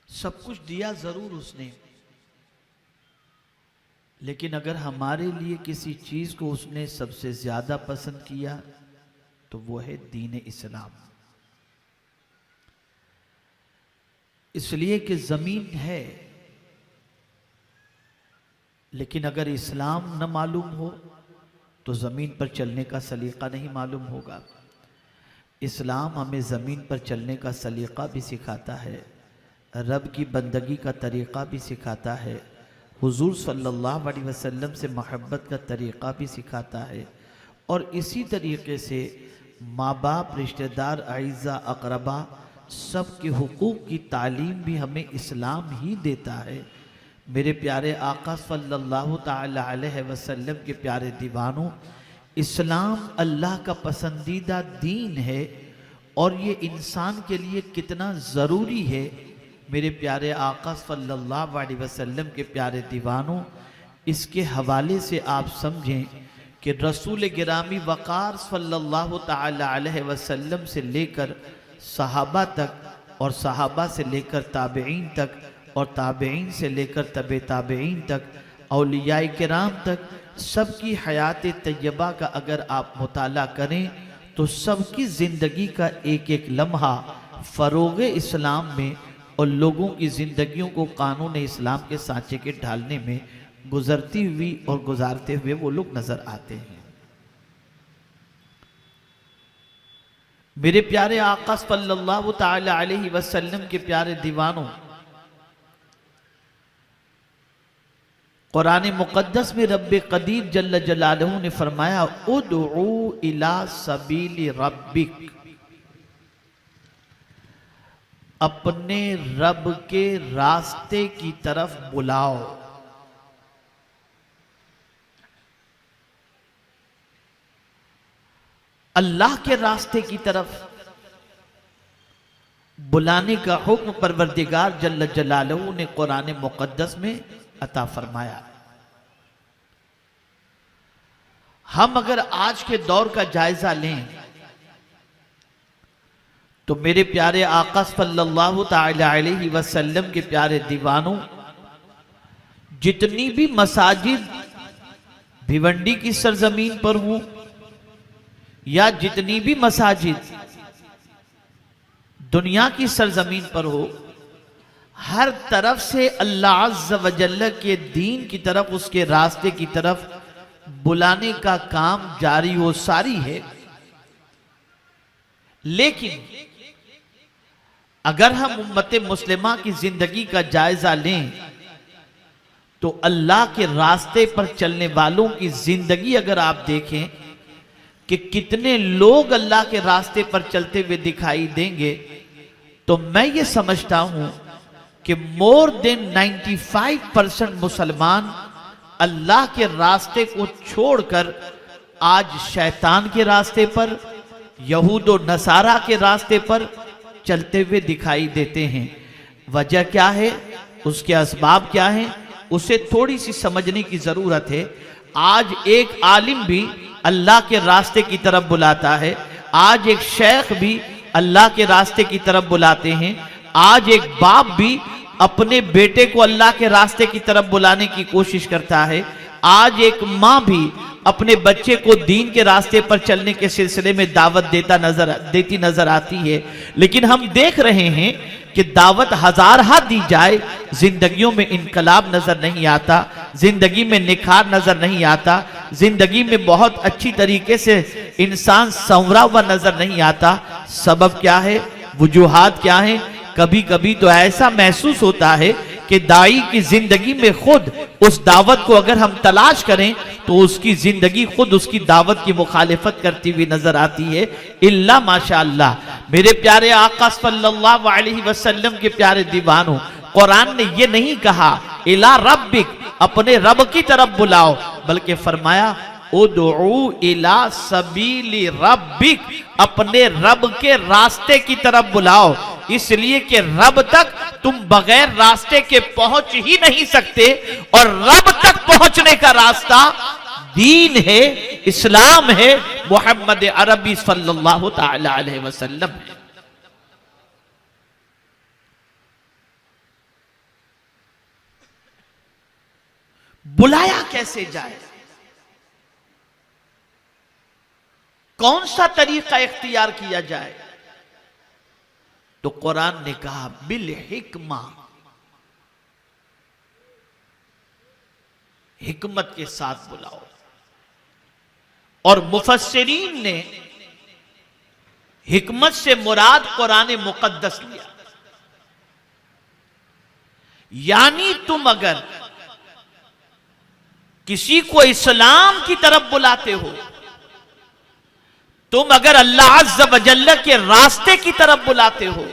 सब कुछ दिया जरूर उसने, लेकिन अगर हमारे लिए किसी चीज को उसने सबसे ज्यादा पसंद किया तो वो है दीन इस्लाम। इसलिए कि जमीन है, लेकिन अगर इस्लाम न मालूम हो तो जमीन पर चलने का सलीका नहीं मालूम होगा। इस्लाम हमें ज़मीन पर चलने का सलीक़ा भी सिखाता है, रब की बंदगी का तरीक़ा भी सिखाता है, हुजूर सल्लल्लाहु अलैहि वसल्लम से मोहब्बत का तरीक़ा भी सिखाता है। और इसी तरीक़े से माँ बाप, रिश्तेदार, आइज़ा, अक़रबा सब के हुकूक़ की तालीम भी हमें इस्लाम ही देता है। मेरे प्यारे आका सल्लल्लाहु ताला अलैहि वसल्लम के प्यारे दीवानों, इस्लाम अल्लाह का पसंदीदा दीन है और ये इंसान के लिए कितना ज़रूरी है। मेरे प्यारे आका सल्लल्लाहु अलैहि वसल्लम के प्यारे दीवानों, इसके हवाले से आप समझें कि रसूल गिरामी वक़ार सल्लल्लाहु ताला अलैहि वसल्लम से लेकर सहाबा तक और सहाबा से लेकर ताबईन तक और ताबईन से लेकर तबे ताबईन तक, औलियाए किराम तक, सबकी हयात तय्यबा का अगर आप मुताला करें तो सबकी ज़िंदगी का एक एक लम्हा फ़रोग़ इस्लाम में और लोगों की ज़िंदगियों को कानून इस्लाम के सांचे के ढालने में गुजरती हुई और गुजारते हुए वो लोग नज़र आते हैं। मेरे प्यारे आका सल्लल्लाहु ताला अलैहि वसल्लम के प्यारे दीवानों, कुरान मुक़द्दस में रब्बे क़दीर जल्ल जलालहू ने फरमाया, उदउ इला सबीली रब्बिक, अपने रब के रास्ते की तरफ बुलाओ। अल्लाह के रास्ते की तरफ बुलाने का हुक्म परवरदिगार जल्ल जलालहू ने कुरान मुक़द्दस में अता फरमाया। हम अगर आज के दौर का जायजा लें तो मेरे प्यारे आका सल्लल्लाहु ताला अलैहि वसल्लम के प्यारे दीवानों, जितनी भी मसाजिद भिवंडी की सरजमीन पर हों या जितनी भी मसाजिद दुनिया की सरजमीन पर हो, हर तरफ से अल्लाह अज़्ज़ व जल्ल के दीन की तरफ, उसके रास्ते की तरफ बुलाने का काम जारी व सारी है। लेकिन अगर हम उम्मत मुस्लिमा की जिंदगी का जायजा लें तो अल्लाह के रास्ते पर चलने वालों की जिंदगी अगर आप देखें कि कितने लोग अल्लाह के रास्ते पर चलते हुए दिखाई देंगे, तो मैं ये समझता हूं कि मोर देन 95% मुसलमान अल्लाह के रास्ते को छोड़कर आज शैतान के रास्ते पर, यहूद व नसारा के रास्ते पर चलते हुए दिखाई देते हैं। वजह क्या है, उसके असबाब क्या हैं, उसे थोड़ी सी समझने की जरूरत है। आज एक आलिम भी अल्लाह के रास्ते की तरफ बुलाता है, आज एक शेख भी अल्लाह के रास्ते की तरफ बुलाते हैं, आज एक बाप भी अपने बेटे को अल्लाह के रास्ते की तरफ बुलाने की कोशिश करता है, आज एक माँ भी अपने बच्चे को दीन के रास्ते पर चलने के सिलसिले में दावत देती नजर आती है। लेकिन हम देख रहे हैं कि दावत हजारहा दी जाए, जिंदगियों में इनकलाब नजर नहीं आता, जिंदगी में निखार नजर नहीं आता, जिंदगी में बहुत अच्छी तरीके से इंसान संवरा हुआ नजर नहीं आता। सबब क्या है, वजूहात क्या है? कभी कभी तो ऐसा महसूस होता है कि दाई की जिंदगी में खुद उस दावत को अगर हम तलाश करें तो उसकी जिंदगी खुद उसकी दावत की मुखालिफत करती हुई नजर आती है। इल्ला माशाअल्लाह, मेरे प्यारे आका सल्लल्लाहु अलैहि वसल्लम के प्यारे दीवानों, कुरान ने ये नहीं कहा इला रब्बिक, अपने रब की तरफ बुलाओ, बल्कि फरमाया उदउ इला सबीली रब्बिक, अपने रब के रास्ते की तरफ बुलाओ। इसलिए कि रब तक तुम बगैर रास्ते के पहुंच ही नहीं सकते, और रब तक पहुंचने का रास्ता दीन है, इस्लाम है, मोहम्मद अरबी सल्लल्लाहु ताला अलैहि वसल्लम है। बुलाया कैसे जाए, कौन सा तरीका इख्तियार किया जाए? तो कुरान ने कहा बिल हिकमा, हिकमत के साथ बुलाओ। और मुफस्सिरीन ने हिकमत से मुराद कुरान मुकद्दस लिया। यानी तुम अगर किसी को इस्लाम की तरफ बुलाते हो, तुम अगर अल्लाह अज़्ज़ व जल्ल के रास्ते की तरफ बुलाते हो,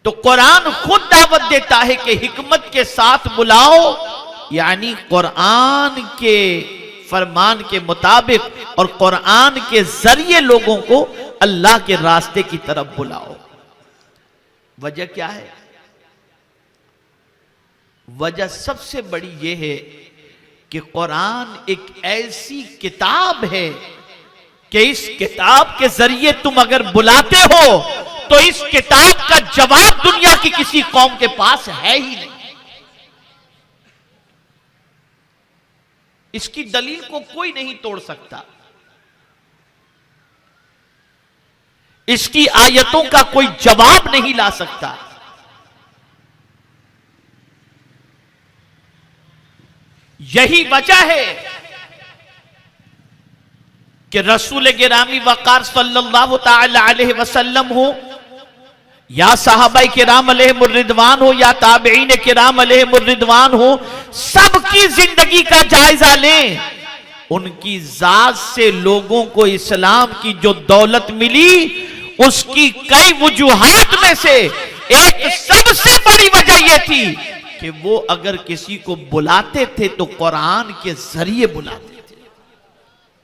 तो कुरान खुद दावत देता है कि हिकमत के साथ बुलाओ, यानी कुरान के फरमान के मुताबिक और कुरान के जरिए लोगों को अल्लाह के रास्ते की तरफ बुलाओ। वजह क्या है? वजह सबसे बड़ी यह है कि कुरान एक ऐसी किताब है कि इस किताब के जरिए तुम अगर बुलाते हो तो इस किताब का जवाब दुनिया की किसी कौम के पास है ही नहीं। इसकी दलील को कोई नहीं तोड़ सकता, इसकी आयतों का कोई जवाब नहीं ला सकता। यही वजह है कि रसूल गिरामी वक़ार सल्लल्लाहु तआला अलैहि वसल्लम हो या सहाबाए किराम अलैहिमुर रिदवान हो या ताबईन किराम अलैहिमुर रिदवान हो, सबकी जिंदगी का जायजा लें। उनकी जात से लोगों को इस्लाम की जो दौलत मिली, उसकी कई वजूहात में से एक सबसे बड़ी वजह यह थी कि वो अगर किसी को बुलाते थे तो कुरान के जरिए बुलाते थे,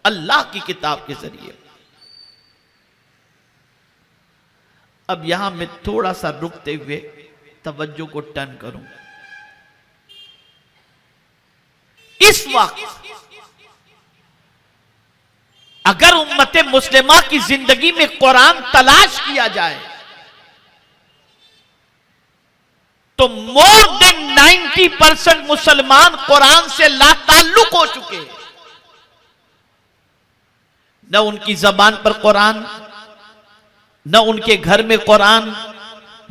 अल्लाह की किताब के जरिए। अब यहां मैं थोड़ा सा रुकते हुए तवज्जो को टर्न करूं। इस वक्त अगर उम्मत मुस्लिमा की जिंदगी में कुरान तलाश किया जाए तो मोर देन 90% मुसलमान कुरान से लाताल्लुक हो चुके हैं। न उनकी जबान पर कुरान, न उनके घर में कुरान,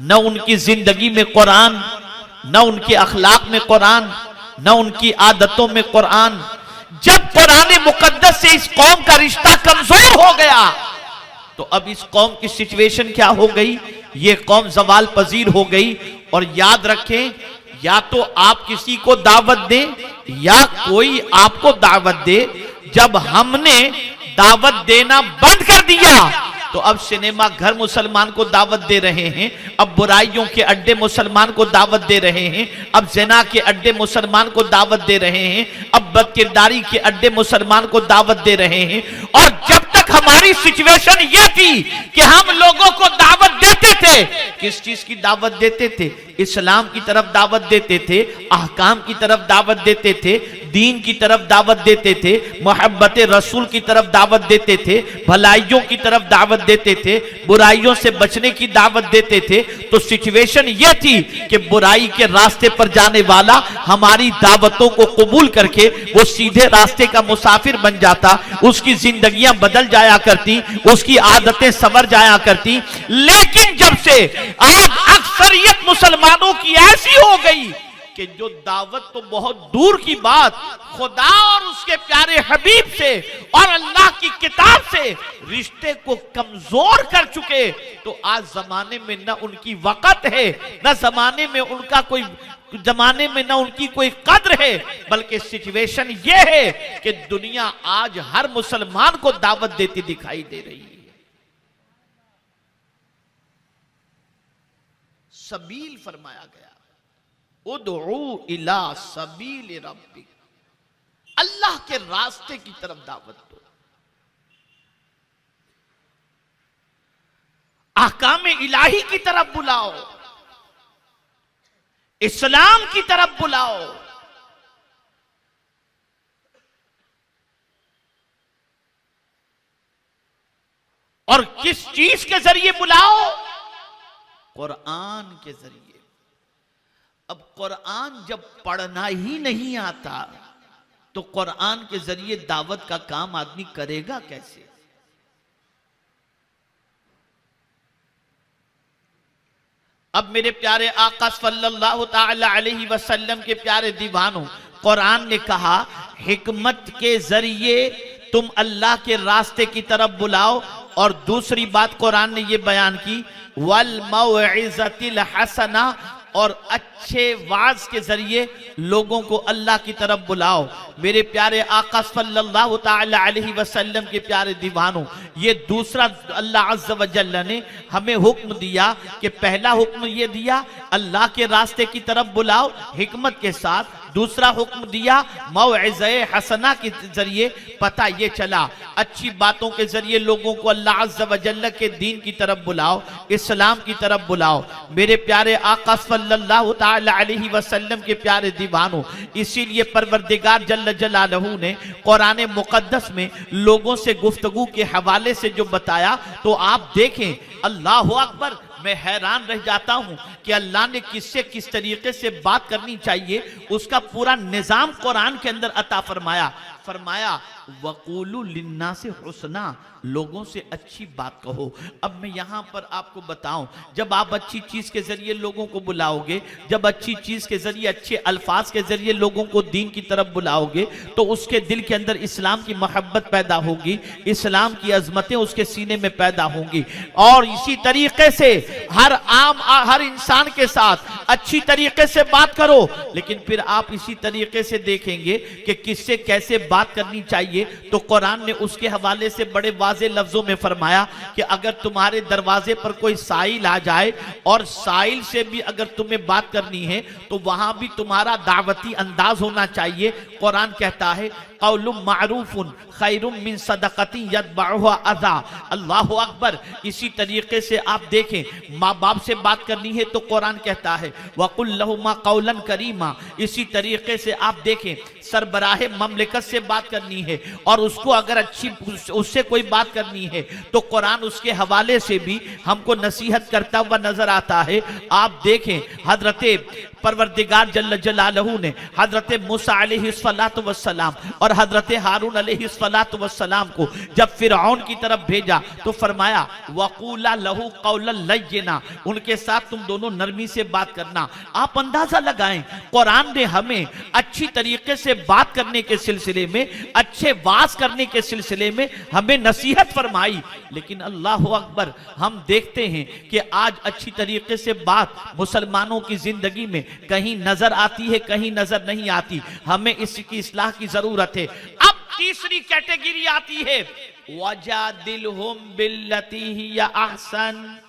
न उनकी जिंदगी में कुरान, न उनके अखलाक में कुरान, न उनकी आदतों में कुरान। जब कुरान मुकद्दस से इस कौम का रिश्ता कमजोर हो गया तो अब इस कौम की सिचुएशन क्या हो गई? ये कौम जवाल पजीर हो गई। और याद रखें, या तो आप किसी को दावत दें या कोई आपको दावत दे। जब हमने दावत देना बंद कर दिया तो अब सिनेमा घर मुसलमान को दावत दे रहे हैं, अब बुराइयों के अड्डे मुसलमान को दावत दे रहे हैं, अब ज़िना के अड्डे मुसलमान को दावत दे रहे हैं, अब बदकिरदारी के अड्डे मुसलमान को दावत दे रहे हैं। और जब तक हमारी सिचुएशन ये थी कि हम लोगों को दावत देते थे, किस चीज की दावत देते थे? इस्लाम की तरफ दावत देते थे, अहकाम की तरफ दावत देते थे, दीन की तरफ दावत देते थे, मोहब्बत रसूल की तरफ दावत देते थे, भलाइयों की तरफ दावत देते थे, बुराइयों से बचने की दावत देते थे। तो सिचुएशन यह थी कि बुराई के रास्ते पर जाने वाला हमारी दावतों को कबूल करके वो सीधे रास्ते का मुसाफिर बन जाता, उसकी जिंदगियां बदल जाया करती, उसकी आदतें संवर जाया करती। लेकिन जब से आज अक्सरियत मुसलमानों की ऐसी हो गई कि जो दावत तो बहुत दूर की बात, खुदा और उसके प्यारे हबीब से और अल्लाह की किताब से रिश्ते को कमजोर कर चुके, तो आज जमाने में न उनकी वक़्त है, न जमाने में उनका कोई जमाने में न उनकी कोई कद्र है, बल्कि सिचुएशन यह है कि दुनिया आज हर मुसलमान को दावत देती दिखाई दे रही है। सबील फरमाया गया, उदउ इला सबील रब्बिक, अल्लाह के रास्ते की तरफ दावत दो, अहकाम इलाही की तरफ बुलाओ, इस्लाम की तरफ बुलाओ। और किस चीज के जरिए बुलाओ? कुरान के जरिए। अब कुरान जब पढ़ना ही नहीं आता तो कुरान के जरिए दावत का काम आदमी करेगा कैसे? अब मेरे प्यारे आका सल्लल्लाहु ताला अलैहि वसल्लम के प्यारे दीवानों, कुरान ने कहा हिकमत के जरिए तुम अल्लाह के रास्ते की तरफ बुलाओ, और दूसरी बात कुरान ने यह बयान की वल मौइज़तिल हसना, और अच्छे वाज के जरिए लोगों को अल्लाह की तरफ बुलाओ। मेरे प्यारे आका सल्लल्लाहु ताला अलैहि वसल्लम के प्यारे दीवानों, ये दूसरा अल्लाह अज़्ज़ व जल्ल ने हमें हुक्म दिया कि पहला हुक्म ये दिया अल्लाह के रास्ते की तरफ बुलाओ हिकमत के साथ, दूसरा हुक्म दिया मौइज़े हसना के जरिए, पता ये चला अच्छी बातों के जरिए लोगों को अल्लाह अज़्ज़ व जल्ल के दीन की तरफ बुलाओ, इस्लाम की तरफ बुलाओ। मेरे प्यारे आका सल्लल्लाहु ताला अलैहि वसल्लम के प्यारे दीवानों, इसीलिए परवरदिगार जल्ल जलालहू ने कुरान मुकद्दस में लोगों से गुफ्तगू के हवाले से जो बताया, तो आप देखें अल्लाह अकबर, मैं हैरान रह जाता हूं कि अल्लाह ने किससे किस तरीके से बात करनी चाहिए उसका पूरा निजाम कुरान के अंदर अता फरमाया। फरमाया वक़ूलू लिन्नासि हुस्ना, लोगों से अच्छी बात कहो। अब मैं यहां पर आपको बताऊं, जब आप अच्छी चीज के जरिए लोगों को बुलाओगे, जब अच्छी चीज के जरिए अच्छे अल्फाज के जरिए लोगों को दीन की तरफ बुलाओगे, तो उसके दिल के अंदर इस्लाम की मोहब्बत पैदा होगी, इस्लाम की अजमतें उसके सीने में पैदा होंगी। और इसी तरीके से हर इंसान के साथ अच्छी तरीके से बात करो, लेकिन फिर आप इसी तरीके से देखेंगे कि किससे कैसे बात करनी चाहिए। तो कुरान ने उसके हवाले से बड़े वाज़े लफ्जों में फरमाया कि अगर तुम्हारे दरवाजे पर कोई साइल आ जाए और साइल से भी अगर तुम्हें बात करनी है तो वहां भी तुम्हारा दावती अंदाज होना चाहिए। कुरान कहता है कौलुम मारूफुन खैरुम मिन सदक़तिन यतबउहा अज़ा। अल्लाह अकबर। इसी तरीके से आप देखें, माँ बाप से बात करनी है तो कुरान कहता है वकुल लहुमा कौलन करीमा। इसी तरीके से आप देखें, सरबराहे ममलिकत से बात करनी है और उसको अगर अच्छी उससे कोई बात करनी है तो कुरान उसके हवाले से भी हमको नसीहत करता हुआ नजर आता है। आप देखें हजरते परवरदिगार जल्ल जलालहू ने हजरत मूसा अलैहिस्सलातु वस्सलाम और हजरत हारून अलैहिस्सलातु वस्सलाम को जब फिरऔन की तरफ भेजा तो फरमाया वक़ूला लहू कौलन लय्यिना, उनके साथ तुम दोनों नरमी से बात करना। आप अंदाजा लगाएं, कुरान ने हमें अच्छी तरीके से बात करने के सिलसिले में, अच्छे वास करने के सिलसिले में हमें नसीहत फरमाई। लेकिन अल्लाह अकबर, हम देखते हैं कि आज अच्छी तरीके से बात मुसलमानों की जिंदगी में कहीं नजर आती है, कहीं नजर नहीं आती। हमें इसकी इस्लाह की जरूरत है। अब तीसरी कैटेगरी आती है वजादिलहुम बिल्लती हिया अहसन।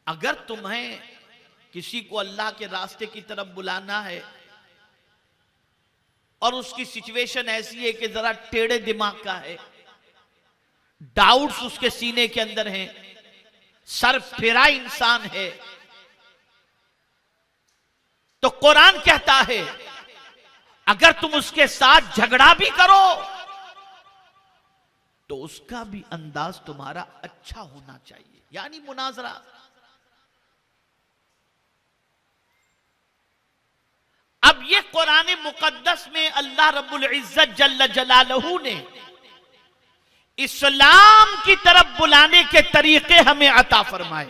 अगर तुम्हें किसी को अल्लाह के रास्ते की तरफ बुलाना है और उसकी सिचुएशन ऐसी है कि जरा टेढ़े दिमाग का है, डाउट्स उसके सीने के अंदर हैं, सर फेरा इंसान है, तो कुरान कहता है अगर तुम उसके साथ झगड़ा भी करो तो उसका भी अंदाज तुम्हारा अच्छा होना चाहिए, यानी मुनाजरा। अब ये कुरान मुकद्दस में अल्लाह रब्बुल इज्जत जल्ल जलालहू ने इस्लाम की तरफ बुलाने के तरीके हमें अता फरमाए।